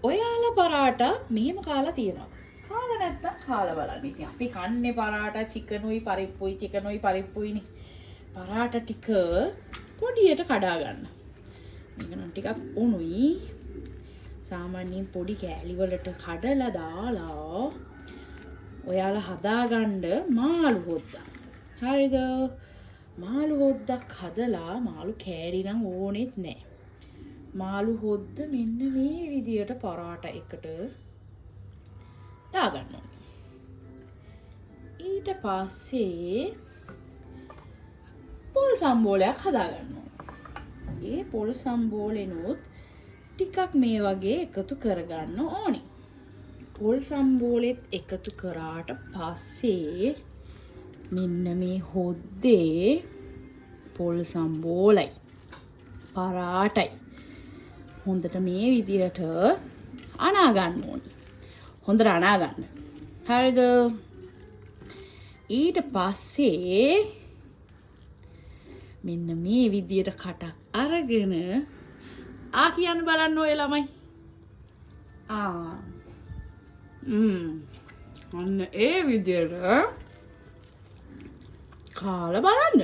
ඔයාලා පරාටා මෙහෙම කාලා තියෙනවා. කාලා නැත්තම් කාලා බලන්න. ඉතින් අපි කන්නේ පරාටා චිකනුයි පරිප්පුයිනේ. පරාටා ටික පොඩියට කඩා ගන්න. මේක නම් ටිකක් උණුයි. සාමාන්‍යයෙන් පොඩි කෑලි වලට කඩලා දාලා ඔයාලා හදාගන්න මාළු හොද්දා. හරිද? මාළු හොද්දක් හදලා මාළු කෑලි නම් ඕනෙත් නෑ. මාළු හොද්ද මෙන්න මේ විදියට පරාට එකට දාගන්න ඕනේ. ඊට පස්සේ පොල් සම්බෝලයක් හදාගන්න ඕනේ. ඒ පොල් සම්බෝලෙනොත් ටිකක් මේ වගේ එකතු කරගන්න ඕනේ. පොල් සම්බෝලෙත් එකතු කරාට පස්සේ මෙන්න මේ හොද්දේ පොල් සම්බෝලයි පරාටයි හොඳට මේ විදියට අනා ගන්න ඕනේ. හොඳට අනා ගන්න. හරිද? ඊට පස්සේ මෙන්න මේ විදියට කටක් අරගෙන කියන්න බලන්න ඔය ළමයි. අන්න ඒ විදියට කාලා බලන්න.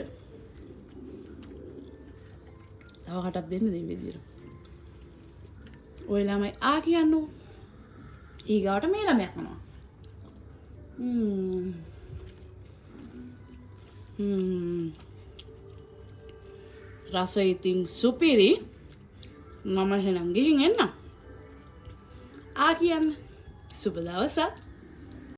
තව කටක් දෙන්න මේ විදියට. ඔය ළමයි කියන්නෝ. ඊගාවට මේ ළමයා කනවා. රස ඉතින් සුපිරි. මම එහෙනම් ගිහින් එන්නම්. කියන්න. සුබ දවසක්.